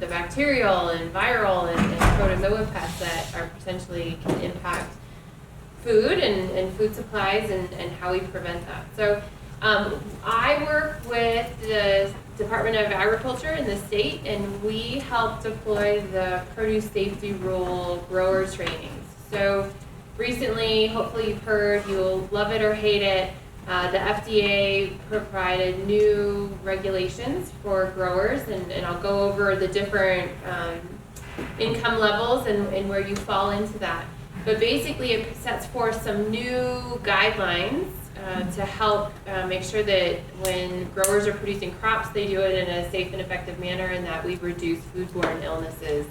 the bacterial and viral and protozoa pests that are potentially can impact food and food supplies and how we prevent that. So I work with the Department of Agriculture in the state, and we help deploy the produce safety rule grower trainings. So recently, hopefully you've heard, you'll love it or hate it, the FDA provided new regulations for growers, and I'll go over the different income levels and where you fall into that. But basically it sets forth some new guidelines to help make sure that when growers are producing crops, they do it in a safe and effective manner, and that we reduce foodborne illnesses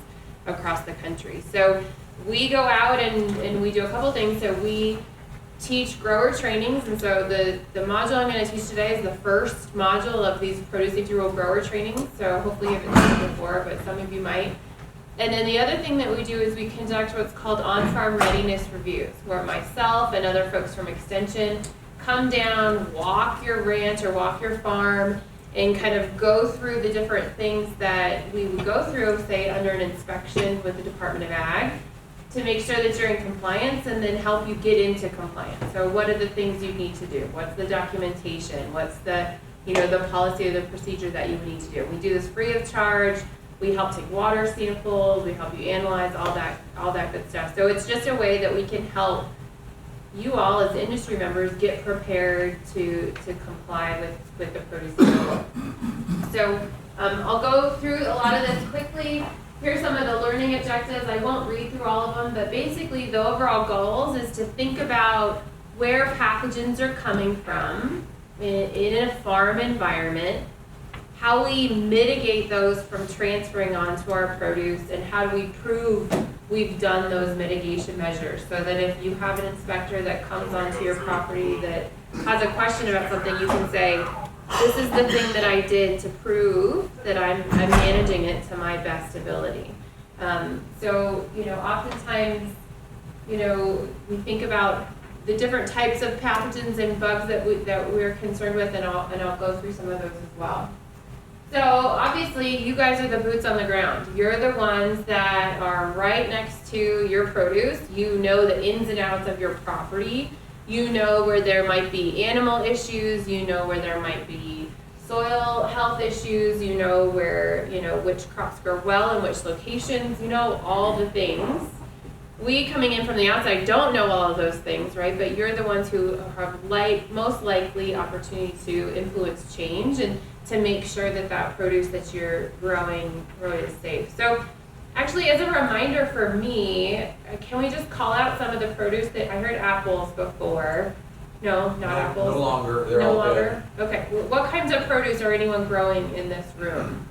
across the country. So we go out and we do a couple things. So we teach grower trainings, and so the module I'm going to teach today is the first module of these produce safety rule grower trainings. So hopefully you haven't done it before, but some of you might. And then the other thing that we do is we conduct what's called on-farm readiness reviews, where myself and other folks from Extension come down, walk your ranch or walk your farm, and kind of go through the different things that we would go through, say, under an inspection with the Department of Ag, to make sure that you're in compliance, and then help you get into compliance. So what are the things you need to do? What's the documentation? What's the, the policy or the procedure that you need to do? We do this free of charge. We help take water samples. We help you analyze all that good stuff. So it's just a way that we can help you all as industry members get prepared to comply with the produce safety rule. So I'll go through a lot of this quickly. Here's some of the learning objectives. I won't read through all of them, but basically the overall goals is to think about where pathogens are coming from in a farm environment, how we mitigate those from transferring onto our produce, and how do we prove we've done those mitigation measures, so that if you have an inspector that comes onto your property that has a question about something, you can say, this is the thing that I did to prove that I'm managing it to my best ability. So, oftentimes, we think about the different types of pathogens and bugs that we're concerned with, and I'll go through some of those as well. So obviously you guys are the boots on the ground. You're the ones that are right next to your produce. You know the ins and outs of your property. You know where there might be animal issues. You know where there might be soil health issues. You know where, which crops grow well in which locations. You know all the things. We coming in from the outside don't know all of those things, right? But you're the ones who have most likely opportunity to influence change and to make sure that produce that you're growing is safe. So actually, as a reminder for me, can we just call out some of the produce that I heard apples before? No, not apples. No longer. They're no all longer. dead. Okay. What kinds of produce are anyone growing in this room?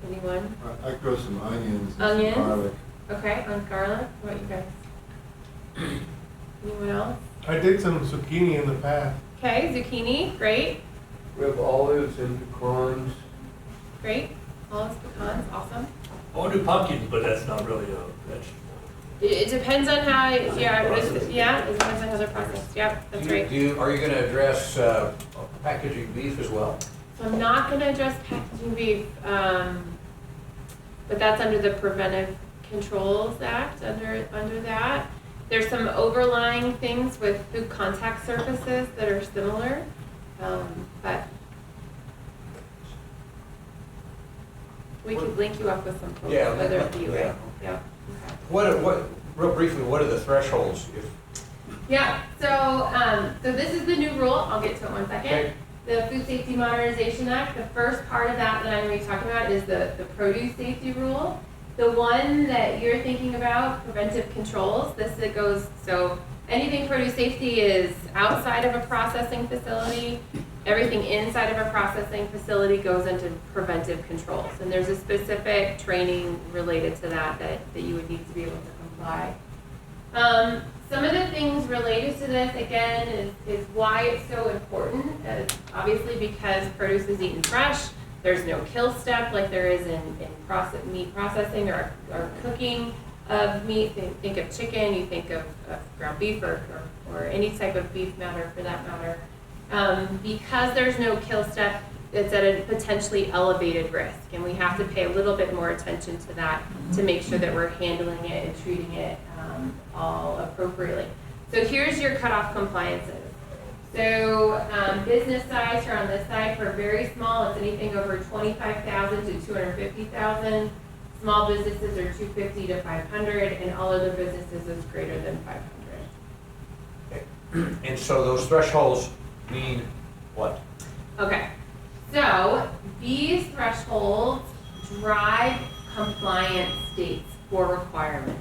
Anyone? I grow some onions and Onions? some garlic. Okay, on garlic. What about you guys? Anyone else? I did some zucchini in the past. Okay, zucchini. Great. We have olives and pecans. Great. Olives, pecans. Awesome. I want to do pumpkins, but that's not really a vegetable. It depends on how. It depends on how they're processed. Yep, that's right. Are you going to address packaging beef as well? So I'm not going to address packaging beef, but that's under the Preventive Controls Act. Under that, there's some overlying things with food contact surfaces that are similar, but we can link you up with some folks. Yeah, whether it be yeah. Yeah. Okay. What? Real briefly, what are the thresholds? Yeah, so this is the new rule. I'll get to it in 1 second. Okay. The Food Safety Modernization Act, the first part of that I'm going to be talking about is the produce safety rule. The one that you're thinking about, preventive controls, it goes, so anything produce safety is outside of a processing facility. Everything inside of a processing facility goes into preventive controls. And there's a specific training related to that you would need to be able to comply. Some of the things related to this, again, is why it's so important. Obviously because produce is eaten fresh, there's no kill step like there is in meat processing or cooking of meat. Think of chicken, you think of ground beef or any type of beef matter for that matter. Because there's no kill step, it's at a potentially elevated risk, and we have to pay a little bit more attention to that to make sure that we're handling it and treating it all appropriately. So here's your cutoff compliances. So business size are on this side. For very small, it's anything over 25,000 to 250,000. Small businesses are 250 to 500, and all other businesses is greater than 500. Okay. And so those thresholds mean what? Okay, so these thresholds drive compliance dates for requirement.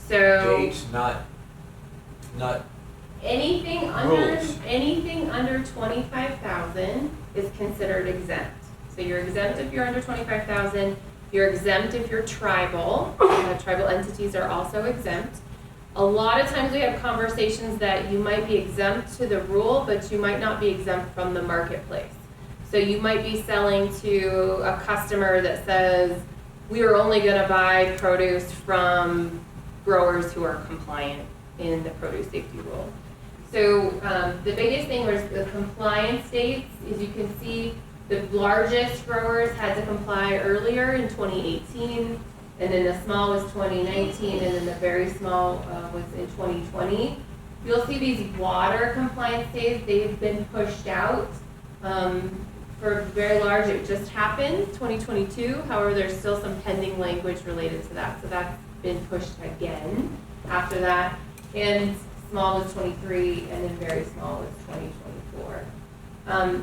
So Dates, not anything rules. under 25,000 is considered exempt. So you're exempt if you're under 25,000. You're exempt if you're tribal. Tribal entities are also exempt. A lot of times we have conversations that you might be exempt to the rule, but you might not be exempt from the marketplace. So you might be selling to a customer that says, we are only gonna buy produce from growers who are compliant in the produce safety rule. So the biggest thing was the compliance dates. As you can see, the largest growers had to comply earlier in 2018. And then the small was 2019, and then the very small was in 2020. You'll see these water compliance days, they've been pushed out. For very large, it just happened, 2022. However, there's still some pending language related to that. So that's been pushed again after that. And small was 23, and then very small was 2024.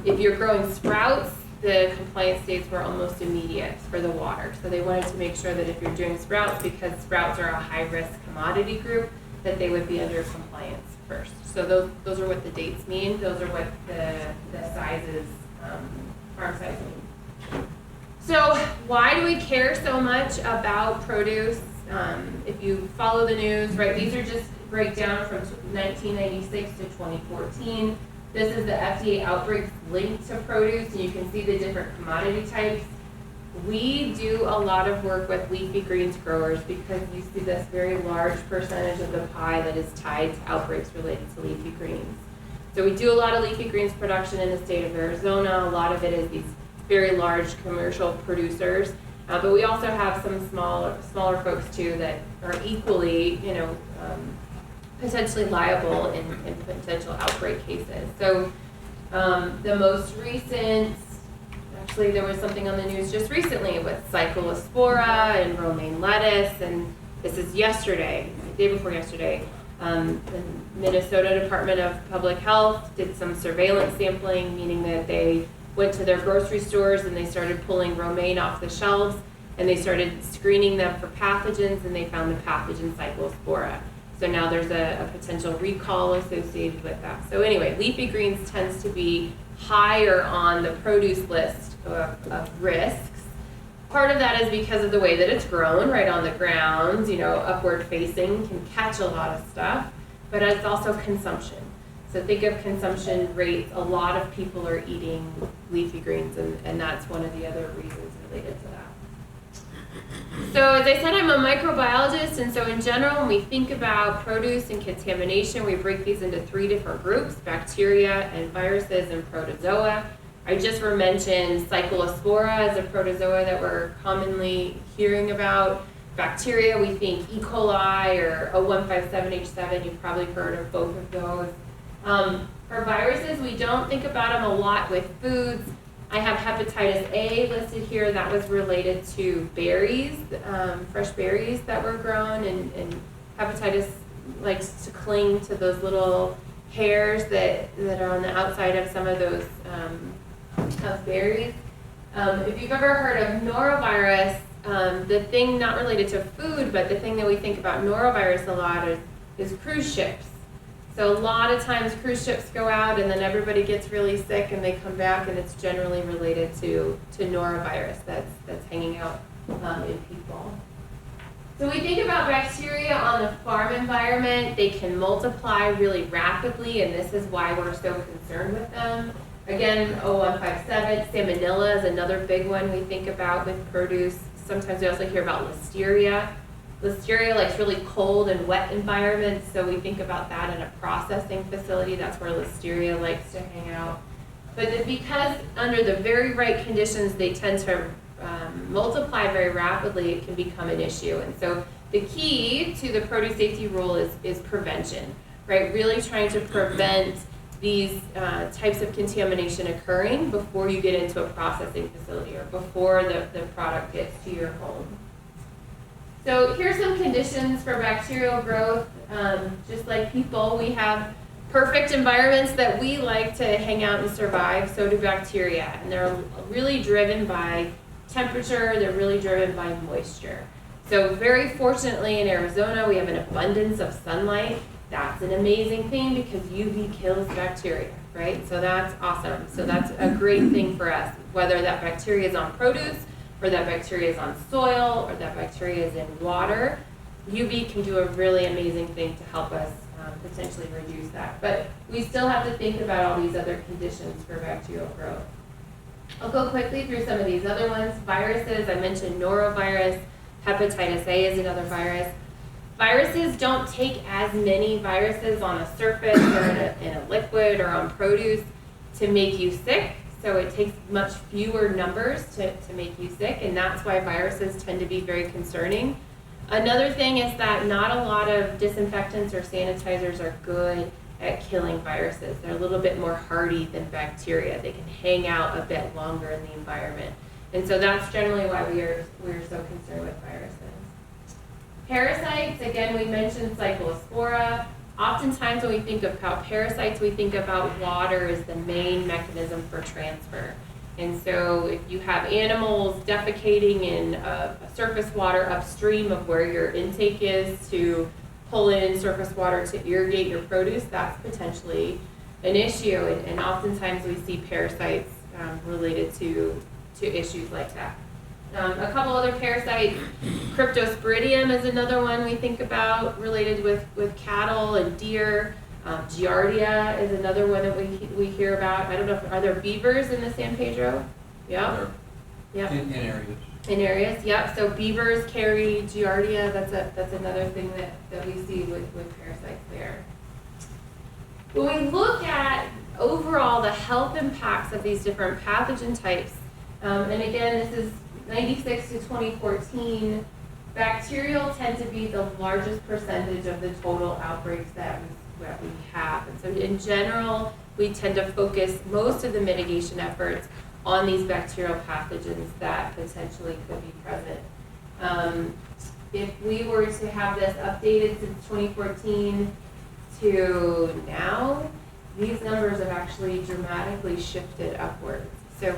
If you're growing sprouts, the compliance dates were almost immediate for the water. So they wanted to make sure that if you're doing sprouts, because sprouts are a high-risk commodity group, that they would be under compliance first. So those are what the dates mean. Those are what the sizes, farm size mean. So why do we care so much about produce? If you follow the news, right, these are just breakdown from 1996 to 2014. This is the FDA outbreaks linked to produce, and you can see the different commodity types. We do a lot of work with leafy greens growers because you see this very large percentage of the pie that is tied to outbreaks related to leafy greens. So we do a lot of leafy greens production in the state of Arizona. A lot of it is these very large commercial producers, but we also have some smaller folks too that are equally, potentially liable in potential outbreak cases. So the most recent, actually there was something on the news just recently with cyclospora and romaine lettuce, and this is yesterday, the day before yesterday. The Minnesota Department of Public Health did some surveillance sampling, meaning that they went to their grocery stores and they started pulling romaine off the shelves, and they started screening them for pathogens, and they found the pathogen cyclospora. So now there's a potential recall associated with that. So anyway, leafy greens tends to be higher on the produce list of risks. Part of that is because of the way that it's grown, right on the ground, upward facing, can catch a lot of stuff, but it's also consumption. So think of consumption rates. A lot of people are eating leafy greens, and that's one of the other reasons related to that. So as I said, I'm a microbiologist, and so in general, when we think about produce and contamination, we break these into 3 different groups: bacteria and viruses and protozoa. I just mentioned cyclospora as a protozoa that we're commonly hearing about. Bacteria, we think E. coli or O157H7. You've probably heard of both of those. For viruses, we don't think about them a lot with foods. I have hepatitis A listed here. That was related to berries, fresh berries that were grown, and hepatitis likes to cling to those little hairs that are on the outside of some of those of berries. If you've ever heard of norovirus, the thing not related to food, but the thing that we think about norovirus a lot is cruise ships. So a lot of times cruise ships go out and then everybody gets really sick and they come back, and it's generally related to norovirus that's hanging out in people. So we think about bacteria on the farm environment. They can multiply really rapidly, and this is why we're so concerned with them. Again, O157, salmonella is another big one we think about with produce. Sometimes we also hear about listeria. Listeria likes really cold and wet environments, so we think about that in a processing facility. That's where listeria likes to hang out. But because under the very right conditions, they tend to multiply very rapidly, it can become an issue. And so the key to the produce safety rule is prevention, right? Really trying to prevent these types of contamination occurring before you get into a processing facility or before the product gets to your home. So here's some conditions for bacterial growth. Just like people, we have perfect environments that we like to hang out and survive, so do bacteria. And they're really driven by temperature, they're really driven by moisture. So very fortunately in Arizona, we have an abundance of sunlight. That's an amazing thing because UV kills bacteria, right? So that's awesome. So that's a great thing for us, whether that bacteria is on produce, or that bacteria is on soil, or that bacteria is in water. UV can do a really amazing thing to help us potentially reduce that. But we still have to think about all these other conditions for bacterial growth. I'll go quickly through some of these other ones. Viruses, I mentioned norovirus. Hepatitis A is another virus. Viruses don't take as many viruses on a surface or in a liquid or on produce to make you sick. So it takes much fewer numbers to make you sick, and that's why viruses tend to be very concerning. Another thing is that not a lot of disinfectants or sanitizers are good at killing viruses. They're a little bit more hardy than bacteria. They can hang out a bit longer in the environment. And so that's generally why we're so concerned with viruses. Parasites, again, we mentioned cyclospora. Oftentimes when we think about parasites, we think about water as the main mechanism for transfer. And so if you have animals defecating in a surface water upstream of where your intake is to pull in surface water to irrigate your produce, that's potentially an issue. And oftentimes we see parasites related to issues like that. A couple other parasites, Cryptosporidium is another one we think about related with cattle and deer. Giardia is another one that we hear about. I don't know, are there beavers in the San Pedro? Yeah. Yeah. In areas. In areas, yep. So beavers carry Giardia. That's another thing that we see with parasites there. When we look at overall the health impacts of these different pathogen types, and again, this is 96 to 2014, bacterial tend to be the largest percentage of the total outbreaks that we have. And so in general, we tend to focus most of the mitigation efforts on these bacterial pathogens that potentially could be present. If we were to have this updated since 2014 to now, these numbers have actually dramatically shifted upwards. So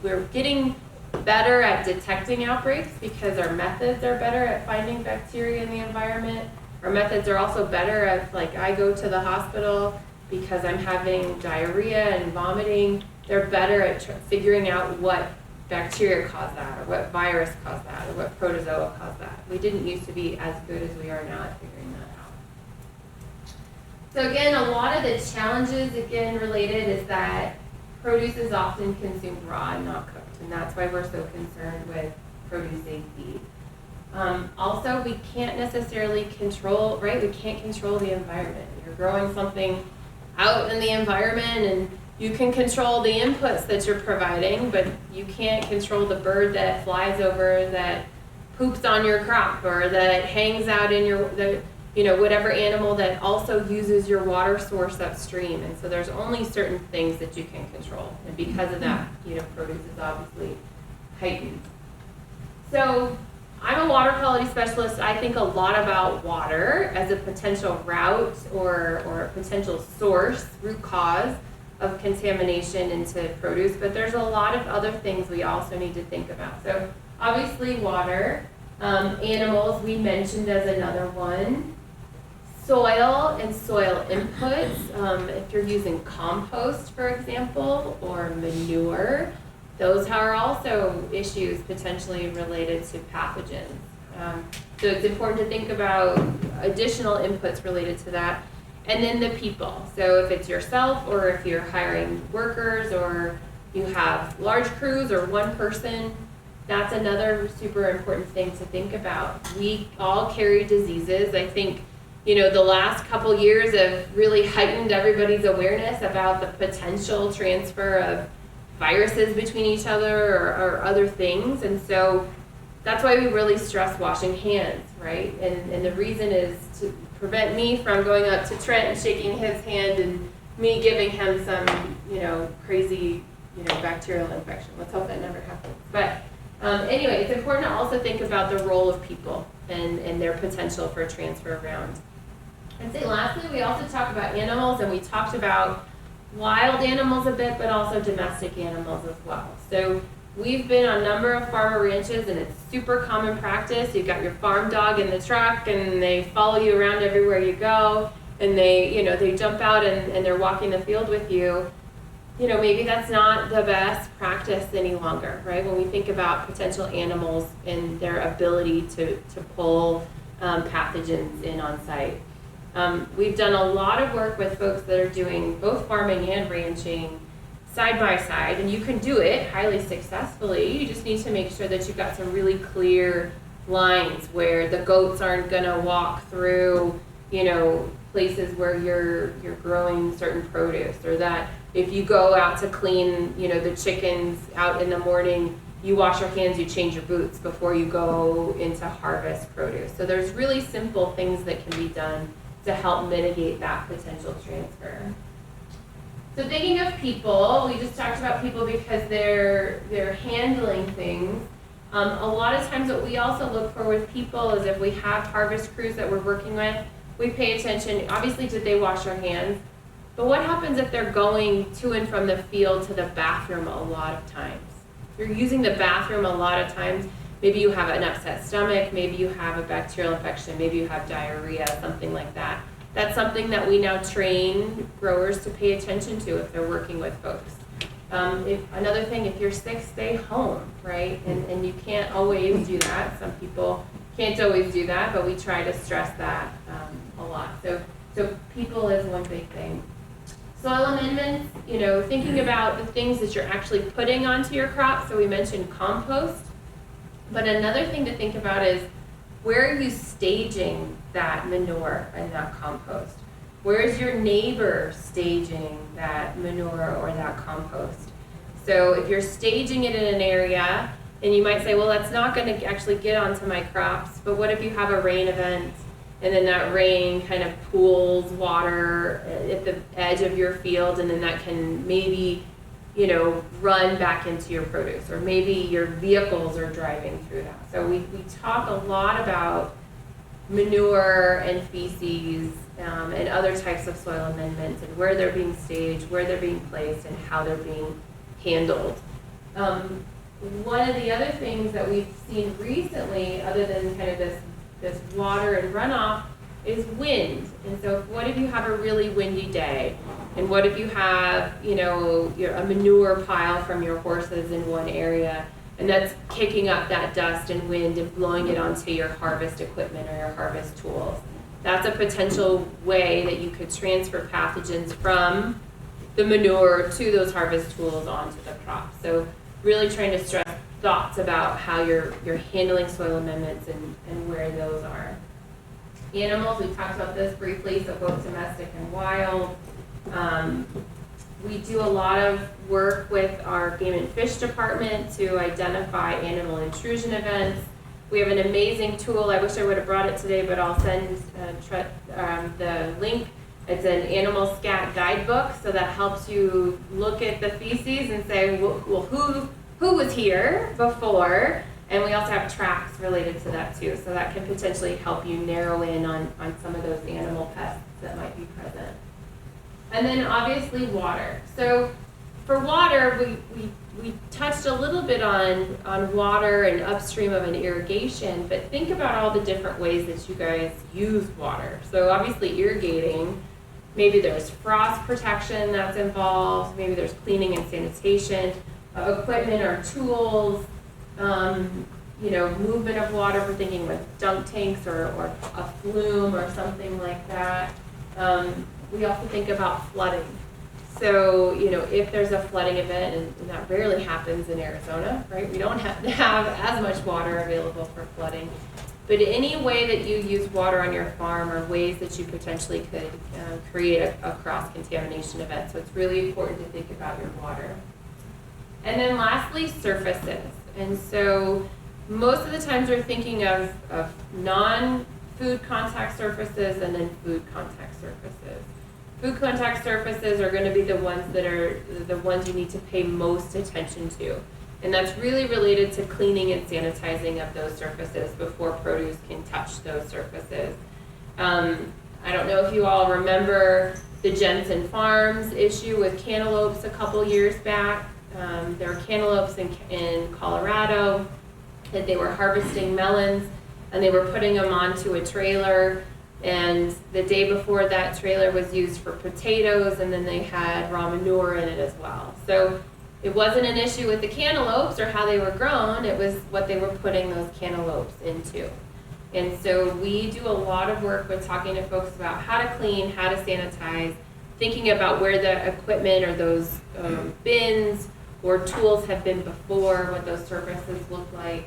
we're getting better at detecting outbreaks because our methods are better at finding bacteria in the environment. Our methods are also better at, like, I go to the hospital because I'm having diarrhea and vomiting. They're better at figuring out what bacteria caused that, or what virus caused that, or what protozoa caused that. We didn't used to be as good as we are now at figuring that out. So again, a lot of the challenges, again, related is that produce is often consumed raw and not cooked. And that's why we're so concerned with produce safety. Also, we can't necessarily control, right? We can't control the environment. You're growing something out in the environment and you can control the inputs that you're providing, but you can't control the bird that flies over that poops on your crop or that hangs out in whatever animal that also uses your water source upstream. And so there's only certain things that you can control. And because of that, produce is obviously heightened. So I'm a water quality specialist. I think a lot about water as a potential route or a potential source, root cause of contamination into produce, but there's a lot of other things we also need to think about. So obviously water, animals we mentioned as another one. Soil and soil inputs, if you're using compost, for example, or manure, those are also issues potentially related to pathogens. So it's important to think about additional inputs related to that. And then the people. So if it's yourself or if you're hiring workers or you have large crews or one person, that's another super important thing to think about. We all carry diseases. I think the last couple years have really heightened everybody's awareness about the potential transfer of viruses between each other or other things. And so that's why we really stress washing hands, right? And the reason is to prevent me from going up to Trent and shaking his hand and me giving him some, crazy, bacterial infection. Let's hope that never happens. But anyway, it's important to also think about the role of people and their potential for transfer around. I'd say lastly, we also talk about animals, and we talked about wild animals a bit, but also domestic animals as well. So we've been on a number of farmer ranches, and it's super common practice. You've got your farm dog in the truck, and they follow you around everywhere you go, and they jump out and they're walking the field with you. Maybe that's not the best practice any longer, right? When we think about potential animals and their ability to pull pathogens in on site. We've done a lot of work with folks that are doing both farming and ranching side by side, and you can do it highly successfully. You just need to make sure that you've got some really clear lines where the goats aren't gonna walk through, places where you're growing certain produce, or that if you go out to clean, the chickens out in the morning, you wash your hands, you change your boots before you go into harvest produce. So there's really simple things that can be done to help mitigate that potential transfer. So thinking of people, we just talked about people because they're handling things. A lot of times what we also look for with people is if we have harvest crews that we're working with, we pay attention, obviously, did they wash their hands? But what happens if they're going to and from the field to the bathroom a lot of times? You're using the bathroom a lot of times. Maybe you have an upset stomach, maybe you have a bacterial infection, maybe you have diarrhea, something like that. That's something that we now train growers to pay attention to if they're working with folks. Another thing, if you're sick, stay home, right? And you can't always do that. Some people can't always do that, but we try to stress that a lot. So people is one big thing. Soil amendments, thinking about the things that you're actually putting onto your crops. So we mentioned compost. But another thing to think about is, where are you staging that manure and that compost? Where is your neighbor staging that manure or that compost? So if you're staging it in an area, and you might say, well, that's not going to actually get onto my crops, but what if you have a rain event, and then that rain kind of pools water at the edge of your field, and then that can maybe run back into your produce, or maybe your vehicles are driving through that. So we talk a lot about manure and feces and other types of soil amendments, and where they're being staged, where they're being placed, and how they're being handled. One of the other things that we've seen recently, other than kind of this water and runoff, is wind. And so what if you have a really windy day? And what if you have, a manure pile from your horses in one area, and that's kicking up that dust and wind and blowing it onto your harvest equipment or your harvest tools? That's a potential way that you could transfer pathogens from the manure to those harvest tools onto the crop. So really trying to stress thoughts about how you're handling soil amendments and where those are. Animals, we talked about this briefly, so both domestic and wild. We do a lot of work with our game and fish department to identify animal intrusion events. We have an amazing tool. I wish I would have brought it today, but I'll send the link. It's an animal scat guidebook, so that helps you look at the feces and say, well, who was here before? And we also have tracks related to that too, so that can potentially help you narrow in on some of those animal pests that might be present. And then obviously water. So for water, we touched a little bit on water and upstream of an irrigation, but think about all the different ways that you guys use water. So obviously irrigating, maybe there's frost protection that's involved, maybe there's cleaning and sanitation, equipment or tools, movement of water, we're thinking with dunk tanks or a flume or something like that. We also think about flooding. So, if there's a flooding event, and that rarely happens in Arizona, right? We don't have to have as much water available for flooding. But any way that you use water on your farm are ways that you potentially could create a cross-contamination event. So it's really important to think about your water. And then lastly, surfaces. And so most of the times we're thinking of non-food contact surfaces and then food contact surfaces. Food contact surfaces are going to be the ones that are the ones you need to pay most attention to. And that's really related to cleaning and sanitizing of those surfaces before produce can touch those surfaces. I don't know if you all remember the Jensen Farms issue with cantaloupes a couple years back. There were cantaloupes in Colorado that they were harvesting melons and they were putting them onto a trailer, and the day before that trailer was used for potatoes, and then they had raw manure in it as well. So it wasn't an issue with the cantaloupes or how they were grown, it was what they were putting those cantaloupes into. And so we do a lot of work with talking to folks about how to clean, how to sanitize, thinking about where the equipment or those bins or tools have been before, what those surfaces look like.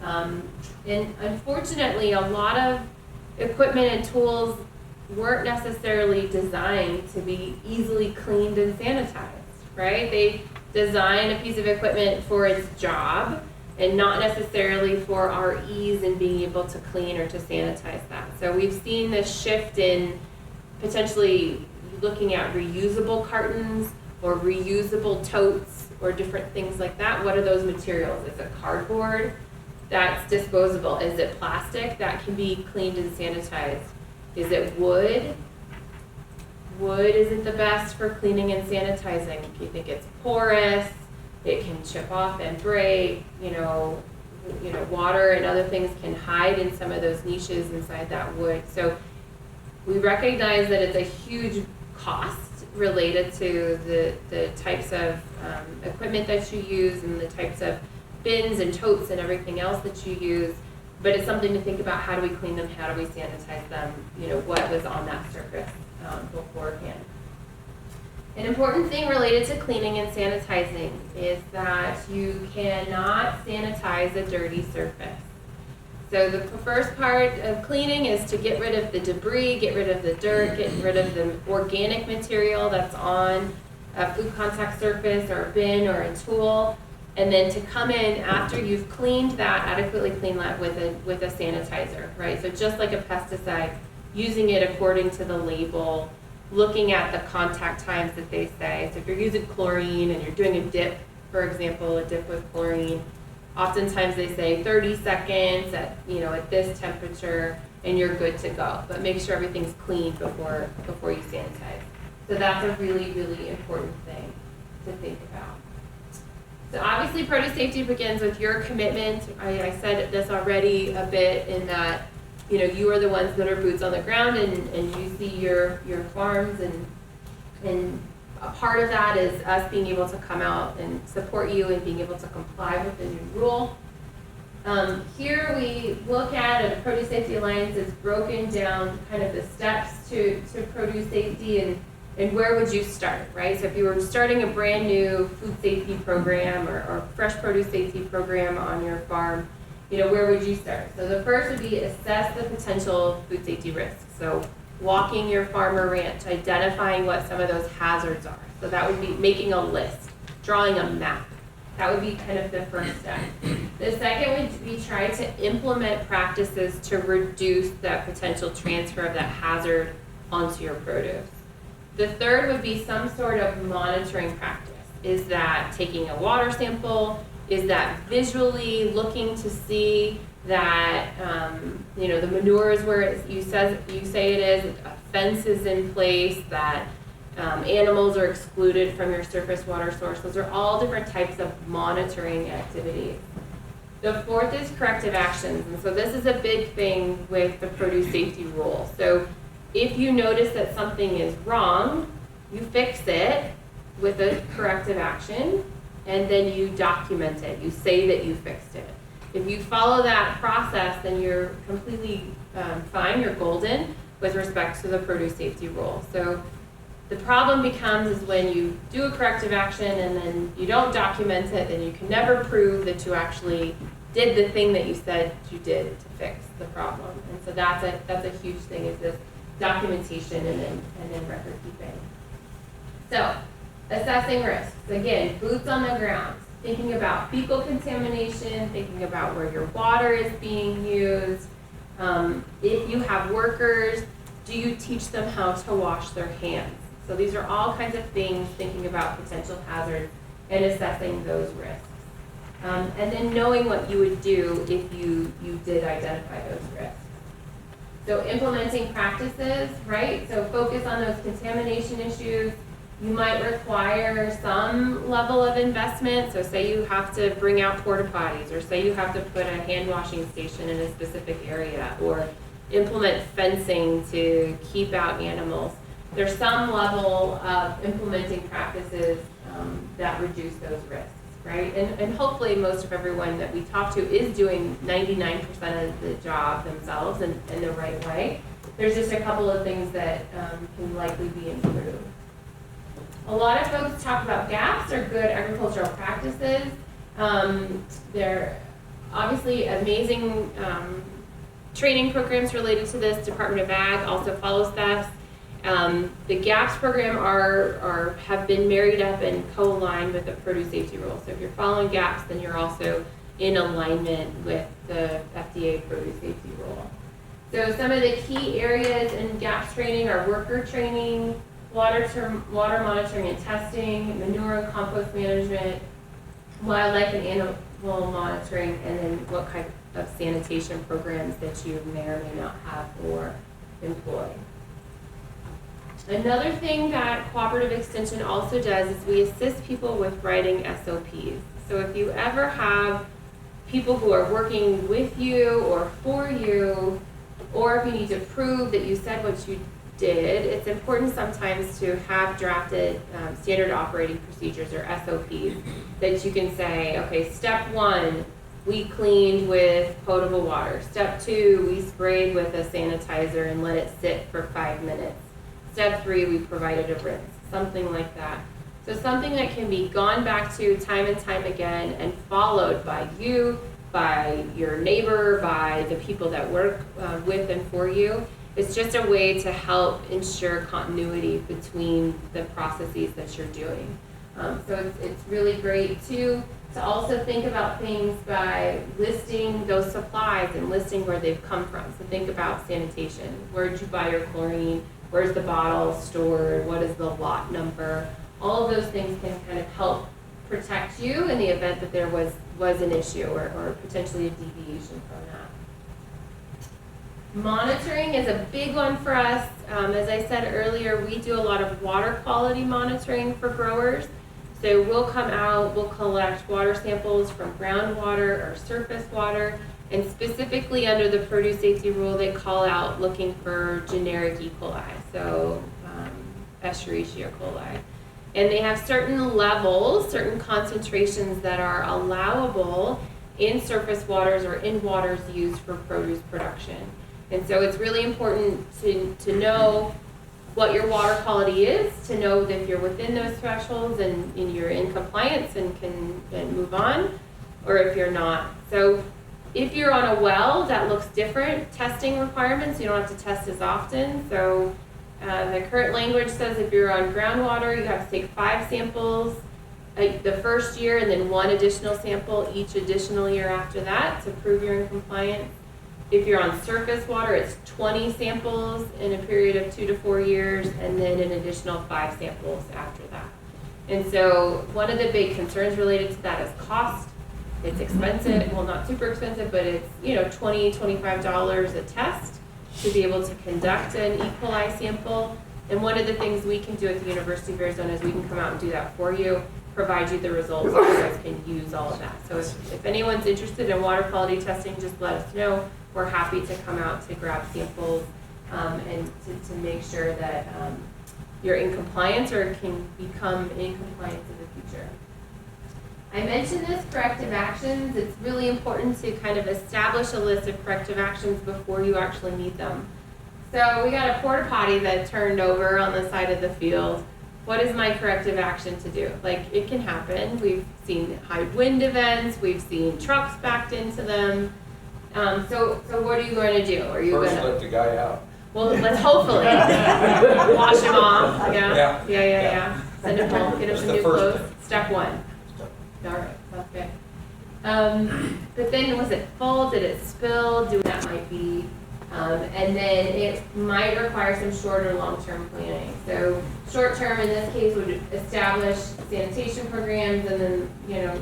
And unfortunately, a lot of equipment and tools weren't necessarily designed to be easily cleaned and sanitized, right? They design a piece of equipment for its job and not necessarily for our ease in being able to clean or to sanitize that. So we've seen this shift in potentially looking at reusable cartons or reusable totes or different things like that. What are those materials? Is it cardboard? That's disposable. Is it plastic? That can be cleaned and sanitized. Is it wood? Wood isn't the best for cleaning and sanitizing. If you think it's porous, it can chip off and break, water and other things can hide in some of those niches inside that wood. So we recognize that it's a huge cost related to the types of equipment that you use and the types of bins and totes and everything else that you use, but it's something to think about. How do we clean them? How do we sanitize them? What was on that surface beforehand. An important thing related to cleaning and sanitizing is that you cannot sanitize a dirty surface. So the first part of cleaning is to get rid of the debris, get rid of the dirt, get rid of the organic material that's on a food contact surface or a bin or a tool, and then to come in after you've cleaned that, adequately clean that with a sanitizer, right? So just like a pesticide, using it according to the label, looking at the contact times that they say. So if you're using chlorine and you're doing a dip, for example, a dip with chlorine, oftentimes they say 30 seconds at this temperature and you're good to go. But make sure everything's clean before you sanitize. So that's a really, really important thing to think about. So obviously produce safety begins with your commitment. I said this already a bit in that you are the ones that are boots on the ground and you see your farms, and a part of that is us being able to come out and support you and being able to comply with the new rule. Here we look at the Produce Safety Alliance is broken down kind of the steps to produce safety and where would you start, right? So if you were starting a brand new food safety program or fresh produce safety program on your farm, where would you start? So the first would be assess the potential food safety risks. So walking your farm or ranch, identifying what some of those hazards are. So that would be making a list, drawing a map. That would be kind of the first step. The second would be try to implement practices to reduce that potential transfer of that hazard onto your produce. The third would be some sort of monitoring practice. Is that taking a water sample? Is that visually looking to see that the manure is where you say it is, a fence is in place, that animals are excluded from your surface water source? Those are all different types of monitoring activities. The fourth is corrective actions, and so this is a big thing with the produce safety rule. So if you notice that something is wrong, you fix it with a corrective action, and then you document it. You say that you fixed it. If you follow that process, then you're completely fine, you're golden with respect to the produce safety rule. So the problem becomes is when you do a corrective action and then you don't document it, then you can never prove that you actually did the thing that you said you did to fix the problem. And so that's a huge thing, is this documentation and then record keeping. So, assessing risks. Again, boots on the ground. Thinking about fecal contamination, thinking about where your water is being used. If you have workers, do you teach them how to wash their hands? So these are all kinds of things, thinking about potential hazards and assessing those risks. And then knowing what you would do if you did identify those risks. So implementing practices, right? So focus on those contamination issues. You might require some level of investment. So say you have to bring out porta potties, or say you have to put a hand washing station in a specific area, or implement fencing to keep out animals. There's some level of implementing practices that reduce those risks, right? And hopefully most of everyone that we talk to is doing 99% of the job themselves in the right way. There's just a couple of things that can likely be improved. A lot of folks talk about gaps or good agricultural practices. They're obviously amazing training programs related to this. Department of Ag also follows that. The GAPS program have been married up and co-aligned with the produce safety rule. So if you're following GAPS, then you're also in alignment with the FDA produce safety rule. So some of the key areas in GAPS training are worker training, water monitoring and testing, manure and compost management, wildlife and animal monitoring, and then what kind of sanitation programs that you may or may not have or employ. Another thing that Cooperative Extension also does is we assist people with writing SOPs. So if you ever have people who are working with you or for you, or if you need to prove that you said what you did, it's important sometimes to have drafted standard operating procedures, or SOPs, that you can say, okay, step 1, we cleaned with potable water. Step 2, we sprayed with a sanitizer and let it sit for 5 minutes. Step 3, we provided a rinse, something like that. So something that can be gone back to time and time again and followed by you, by your neighbor, by the people that work with and for you. It's just a way to help ensure continuity between the processes that you're doing. So it's really great to also think about things by listing those supplies and listing where they've come from. So think about sanitation. Where did you buy your chlorine? Where's the bottle stored? What is the lot number? All of those things can kind of help protect you in the event that there was an issue or potentially a deviation from that. Monitoring is a big one for us. As I said earlier, we do a lot of water quality monitoring for growers. So we'll come out, we'll collect water samples from groundwater or surface water, and specifically under the produce safety rule, they call out looking for generic E. coli, so Escherichia coli. And they have certain levels, certain concentrations that are allowable in surface waters or in waters used for produce production. And so it's really important to know what your water quality is, to know that if you're within those thresholds and you're in compliance and can move on, or if you're not. So if you're on a well, that looks different. Testing requirements, you don't have to test as often. So the current language says if you're on groundwater, you have to take 5 samples the first year and then 1 additional sample each additional year after that to prove you're in compliance. If you're on surface water, it's 20 samples in a period of 2 to 4 years, and then an additional 5 samples after that. And so one of the big concerns related to that is cost. It's expensive, well, not super expensive, but it's $20, $25 a test to be able to conduct an E. coli sample. And one of the things we can do at the University of Arizona is we can come out and do that for you, provide you the results, so you guys can use all of that. So if anyone's interested in water quality testing, just let us know. We're happy to come out to grab samples and to make sure that you're in compliance or can become in compliance in the future. I mentioned this, corrective actions. It's really important to kind of establish a list of corrective actions before you actually need them. So we got a porta potty that turned over on the side of the field. what is my corrective action to do? Like, it can happen. We've seen high wind events. We've seen trucks backed into them. So what are you going to do? Are you First, going to let the guy out. Well, let's hopefully wash him off. Yeah. Send him home. Get him That's some the new first clothes. thing. Step one. All right, sounds good. But then, was it full? Did it spill? That might be. And then it might require some short or long-term planning. So short-term in this case would establish sanitation programs, and then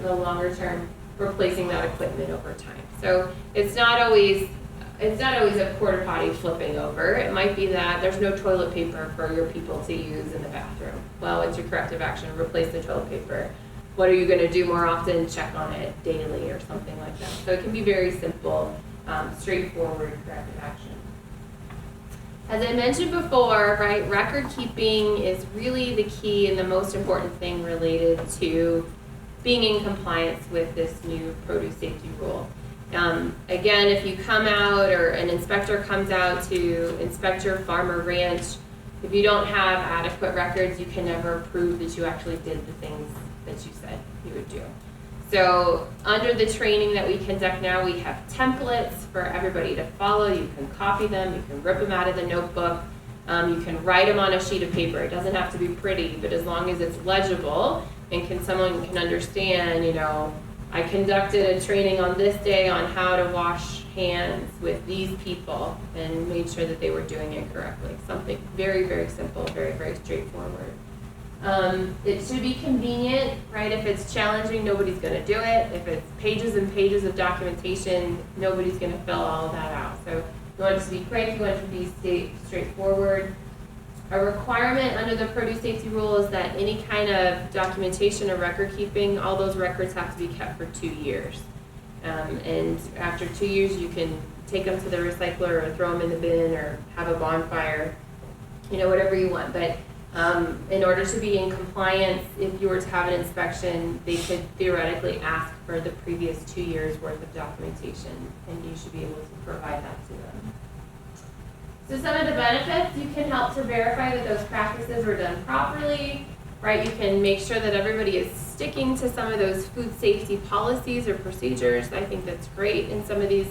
the longer-term replacing that equipment over time. So it's not always a porta potty flipping over. It might be that there's no toilet paper for your people to use in the bathroom. Well, what's your corrective action? Replace the toilet paper. What are you going to do more often? Check on it daily or something like that. So it can be very simple, straightforward corrective action. As I mentioned before, right, record keeping is really the key and the most important thing related to being in compliance with this new produce safety rule. Again, if you come out or an inspector comes out to inspect your farm or ranch, if you don't have adequate records, you can never prove that you actually did the things that you said you would do. So under the training that we conduct now, we have templates for everybody to follow. You can copy them, you can rip them out of the notebook, you can write them on a sheet of paper. It doesn't have to be pretty, but as long as it's legible and someone can understand, I conducted a training on this day on how to wash hands with these people and made sure that they were doing it correctly. Something very, very simple, very, very straightforward. It should be convenient, right? If it's challenging, nobody's going to do it. If it's pages and pages of documentation, nobody's going to fill all of that out. So you want it to be quick, you want it to be straightforward. A requirement under the produce safety rule is that any kind of documentation or record keeping, all those records have to be kept for 2 years. And after 2 years, you can take them to the recycler or throw them in the bin or have a bonfire, whatever you want. But in order to be in compliance, if you were to have an inspection, they could theoretically ask for the previous 2 years worth of documentation, and you should be able to provide that to them. So some of the benefits, you can help to verify that those practices were done properly, right? You can make sure that everybody is sticking to some of those food safety policies or procedures. I think that's great in some of these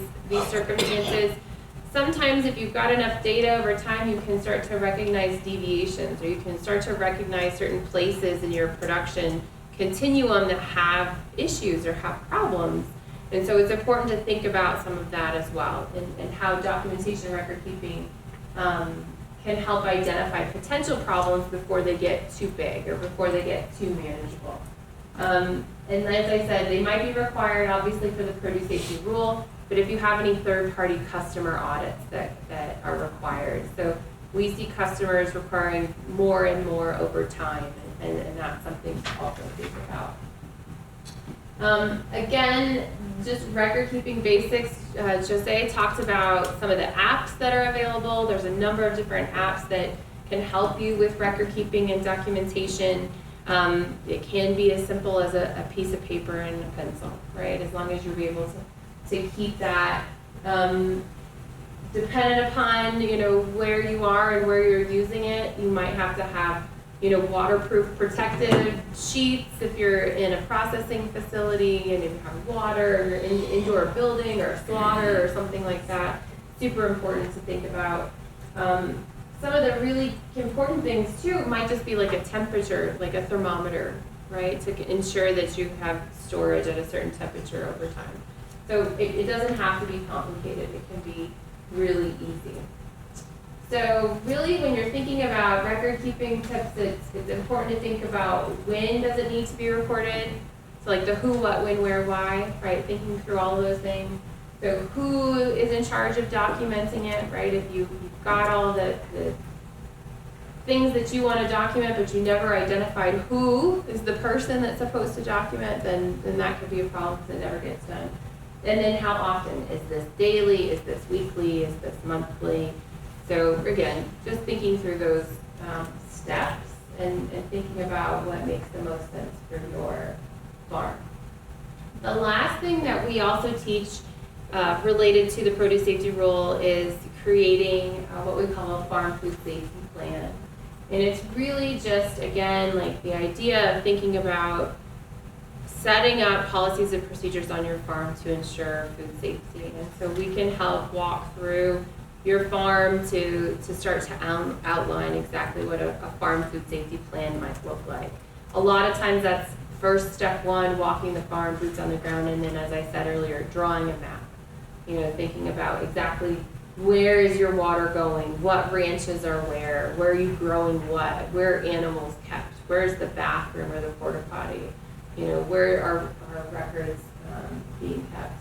circumstances. Sometimes if you've got enough data over time, you can start to recognize deviations, or you can start to recognize certain places in your production continuum that have issues or have problems. And so it's important to think about some of that as well, and how documentation and record keeping can help identify potential problems before they get too big or before they get too manageable. And as I said, they might be required obviously for the produce safety rule, but if you have any third-party customer audits that are required. So we see customers requiring more and more over time, and that's something to also think about. Again, just record keeping basics. Jose talked about some of the apps that are available. There's a number of different apps that can help you with record keeping and documentation. It can be as simple as a piece of paper and a pencil, right? As long as you're able to keep that. Dependent upon where you are and where you're using it, you might have to have waterproof protective sheets if you're in a processing facility and if you have water, or you're in an indoor building or a slaughter or something like that. Super important to think about. Some of the really important things too might just be like a temperature, like a thermometer, right? To ensure that you have storage at a certain temperature over time. So it doesn't have to be complicated. It can be really easy. So really, when you're thinking about record keeping tips, it's important to think about when does it need to be recorded. So like the who, what, when, where, why, right? Thinking through all of those things. So who is in charge of documenting it, right? If you've got all the things that you want to document, but you never identified who is the person that's supposed to document, then that could be a problem because it never gets done. And then how often? Is this daily? Is this weekly? Is this monthly? So again, just thinking through those steps and thinking about what makes the most sense for your farm. The last thing that we also teach related to the produce safety rule is creating what we call a farm food safety plan. And it's really just, again, like the idea of thinking about setting up policies and procedures on your farm to ensure food safety. And so we can help walk through your farm to start to outline exactly what a farm food safety plan might look like. A lot of times that's first step one, walking the farm, boots on the ground, and then, as I said earlier, drawing a map. You know, thinking about exactly where is your water going, what branches are where are you growing what, where are animals kept, where's the bathroom or the porta potty, you know, where are our records being kept.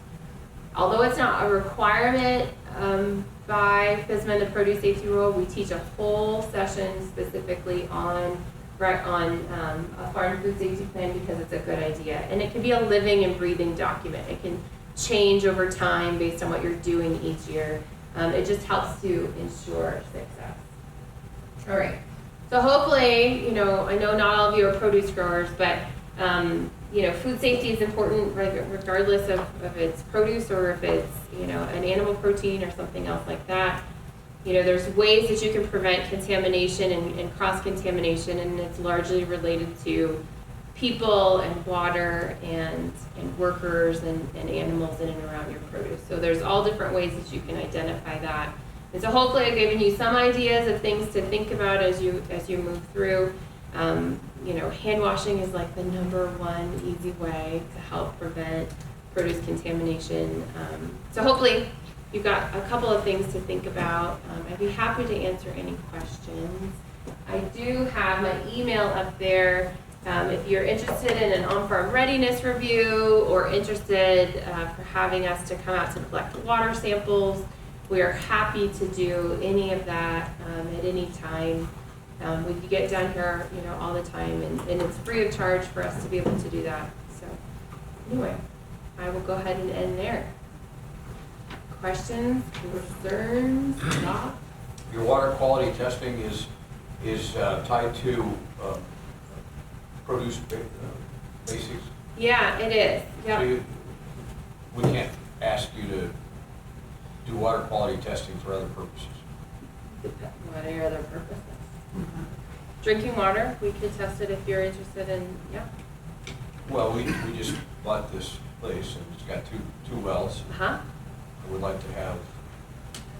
Although it's not a requirement by FSMA, the produce safety rule, we teach a whole session specifically on a farm food safety plan because it's a good idea. And it can be a living and breathing document. It can change over time based on what you're doing each year. It just helps to ensure success. All right. So hopefully, you know, I know not all of you are produce growers, but you know, food safety is important regardless of its produce or if it's, you know, an animal protein or something else like that. You know, there's ways that you can prevent contamination and cross-contamination, and it's largely related to people and water and workers and animals in and around your produce. So there's all different ways that you can identify that. And so hopefully I've given you some ideas of things to think about as you move through. You know, hand washing is like the #1 easy way to help prevent produce contamination. So hopefully you've got a couple of things to think about. I'd be happy to answer any questions. I do have my email up there. If you're interested in an on-farm readiness review or interested for having us to come out to collect water samples, we are happy to do any of that at any time. We get down here, you know, all the time, and it's free of charge for us to be able to do that. So anyway, I will go ahead and end there. Questions, concerns, thoughts? Your water quality testing is tied to produce basics? Yeah, it is. Yep. So we can't ask you to do water quality testing for other purposes? What are your other purposes? Drinking water, we could test it if you're interested in, yeah. Well, we just bought this place and it's got two wells. Uh-huh. I would like to have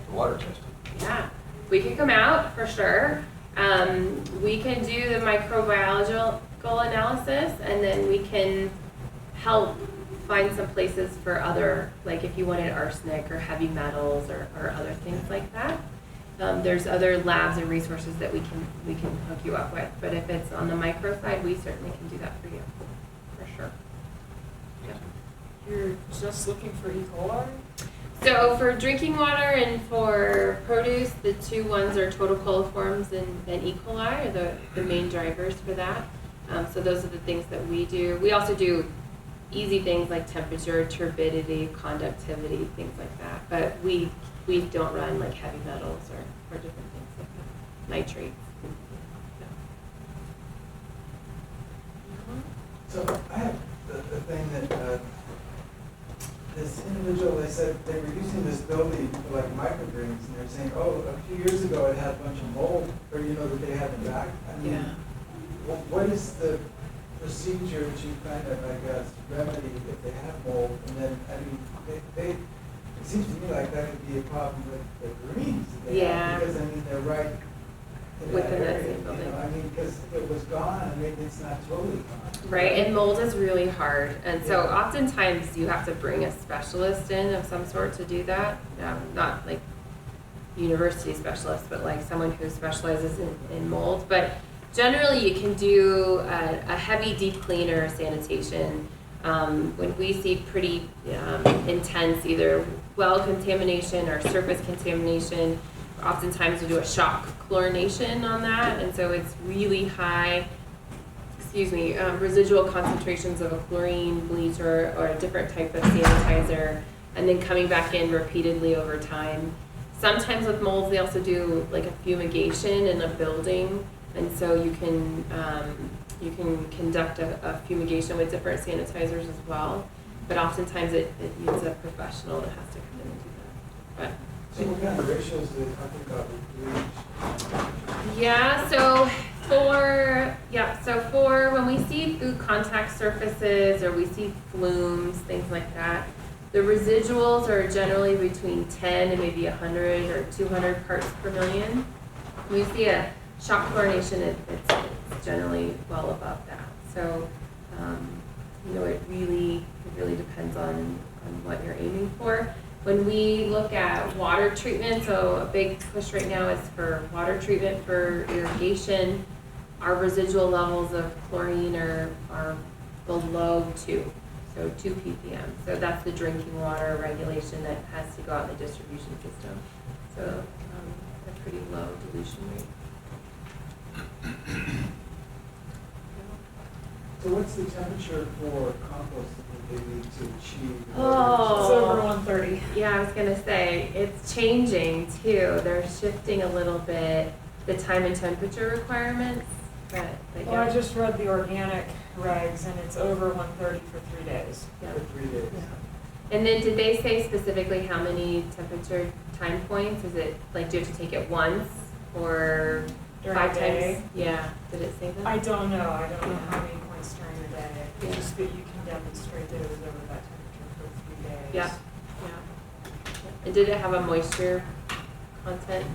the water tested. Yeah, we can come out for sure. We can do the microbiological analysis, and then we can help find some places for other, like if you wanted arsenic or heavy metals or other things like that. There's other labs and resources that we can hook you up with. But if it's on the micro side, we certainly can do that for you, for sure. Yeah. You're just looking for E. coli? So for drinking water and for produce, the two ones are total coliforms and E. coli are the main drivers for that. So those are the things that we do. We also do easy things like temperature, turbidity, conductivity, things like that. But we don't run like heavy metals or different things like that. Nitrates. So I have the thing that this individual, they said they were using this building for like microgreens, and they're saying, oh, a few years ago it had a bunch of mold, or that they had in back. I mean, Yeah. What is the procedure to kind of, I guess, remedy if they have mold? And then, I mean, it seems to me like that could be a problem with the greens that they have, because I mean they're right in Within that that area, same building. I mean, because if it was gone, I mean, it's not totally gone. Right, and mold is really hard. And so oftentimes you have to bring a specialist in of some sort to do that. Not like university specialist, but like someone who specializes in mold. But generally you can do a heavy deep cleaner sanitation. When we see pretty intense either well contamination or surface contamination, oftentimes we do a shock chlorination on that, and so it's really high, residual concentrations of a chlorine, bleach, or a different type of sanitizer, and then coming back in repeatedly over time. Sometimes with molds, they also do like a fumigation in a building, and so you can conduct a fumigation with different sanitizers as well. But oftentimes it needs a professional that has to come in and do that. But So what kind of ratios do they talk about with bleach? Yeah, so for when we see food contact surfaces or we see flumes, things like that, the residuals are generally between 10 and maybe 100 or 200 parts per million. When we see a shock chlorination, it's generally well above that. So, it really depends on what you're aiming for. When we look at water treatment, so a big push right now is for water treatment for irrigation. Our residual levels of chlorine are below 2, so 2 ppm. So that's the drinking water regulation that has to go out in the distribution system. So a pretty low dilution rate. So what's the temperature for compost that they need to achieve? Oh. It's over 130. Yeah, I was gonna say, it's changing too. They're shifting a little bit the time and temperature requirements. But Well, I just read the organic regs and it's over 130 for 3 days. For 3 days. And then did they say specifically how many temperature time points? Is it like, do you have to take it once or During 5 the day? times? Yeah, did it say that? I don't know. I don't know how many points during the day. Yeah. It's just that you can demonstrate that it was over that temperature for 3 days. Yeah, yeah. And did it have a moisture content?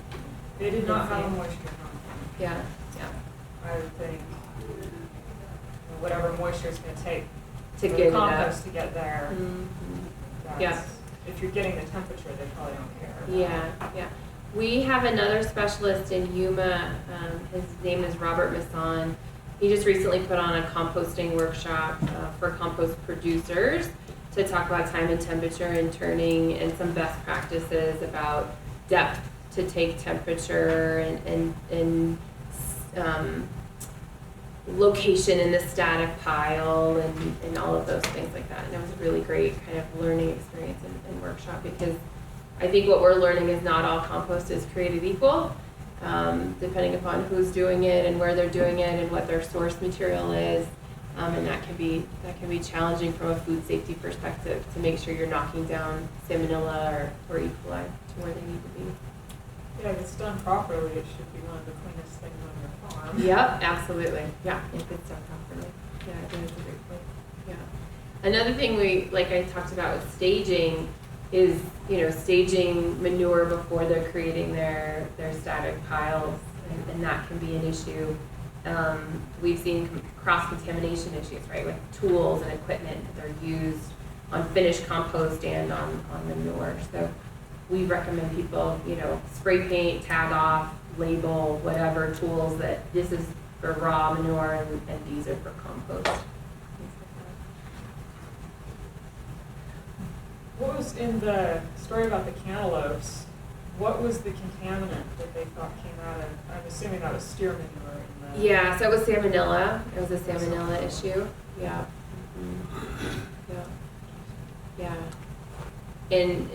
They did not have a moisture content. Yeah, yeah. I would think whatever moisture it's going to take To for get it the up. compost to get there. Mhm. That's, Yeah. If you're getting the temperature, they probably don't care. Yeah, yeah. We have another specialist in Yuma. His name is Robert Masson. He just recently put on a composting workshop for compost producers to talk about time and temperature and turning and some best practices about depth to take temperature and location in the static pile and all of those things like that. And it was a really great kind of learning experience and workshop because I think what we're learning is not all compost is created equal, depending upon who's doing it and where they're doing it and what their source material is. And that can be challenging from a food safety perspective to make sure you're knocking down salmonella or E. coli to where they need to be. Yeah, if it's done properly, it should be one of the cleanest things on your farm. Yep, absolutely. Yeah, if it's done properly. Yeah, I think that's a great point. Yeah. Another thing like I talked about with staging is, staging manure before they're creating their static piles, and that can be an issue. We've seen cross-contamination issues, right, with tools and equipment that are used on finished compost and on manure. So we recommend people, spray paint, tag off, label, whatever tools that this is for raw manure and these are for compost. What was in the story about the cantaloupes? What was the contaminant that they thought came out of? I'm assuming that was steer manure in the. Yeah, so it was salmonella. It was a salmonella issue. Yeah. Mhm. Yeah. Yeah. And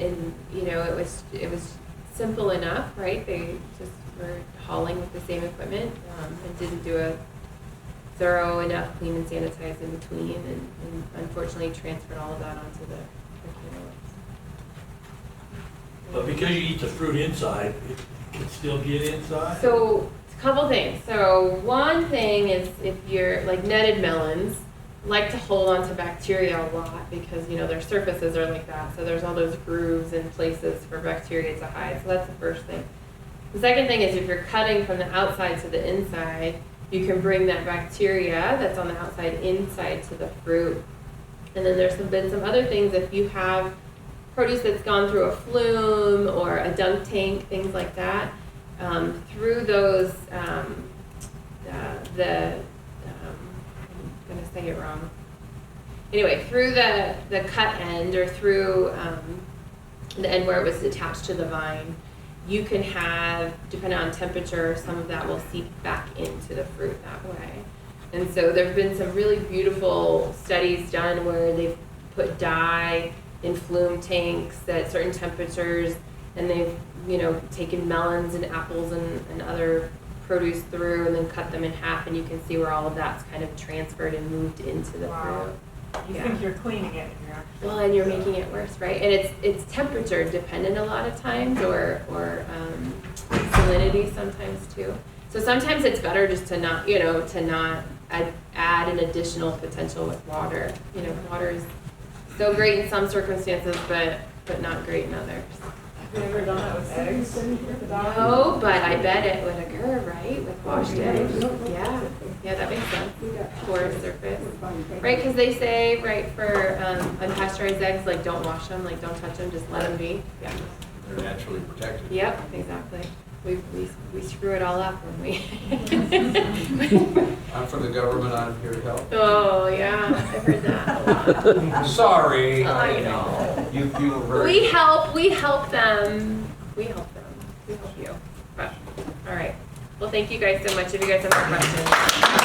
it was simple enough, right? They just were hauling with the same equipment and didn't do a thorough enough clean and sanitize in between, and unfortunately transferred all of that onto the cantaloupes. But because you eat the fruit inside, it can still get inside? So, a couple things. So, one thing is if you're like netted melons, like to hold on to bacteria a lot because, their surfaces are like that. So, there's all those grooves and places for bacteria to hide. So, that's the first thing. The second thing is if you're cutting from the outside to the inside, you can bring that bacteria that's on the outside inside to the fruit. And then there's been some other things if you have produce that's gone through a flume or a dunk tank, things like that, through those, I'm going to say it wrong. Anyway, through the cut end or through the end where it was attached to the vine, you can have, depending on temperature, some of that will seep back into the fruit that way. And so there have been some really beautiful studies done where they've put dye in flume tanks at certain temperatures, and they've taken melons and apples and other produce through and then cut them in half, and you can see where all of that's kind of transferred and moved into the Wow. fruit. You think you're cleaning it and you're actually. Well, and you're making it worse, right? And it's temperature dependent a lot of times, or salinity sometimes too. So sometimes it's better just to not, to not add an additional potential with water. Water is so great in some circumstances, but not great in others. Have you ever done that with eggs? No, but I bet it would occur, right, with washed eggs? Yeah, that makes sense. Porous surface. Right, because they say, right, for unpasteurized eggs, like, don't wash them, like, don't touch them, just let them be. Yeah. They're naturally protected. Yep, exactly. We screw it all up when we. I'm from the government, I'm here to help. Oh, yeah, I've heard that a lot. Sorry. I know. You were very. We help them. We help them. We help you. But, all right. Well, thank you guys so much. If you guys have more questions.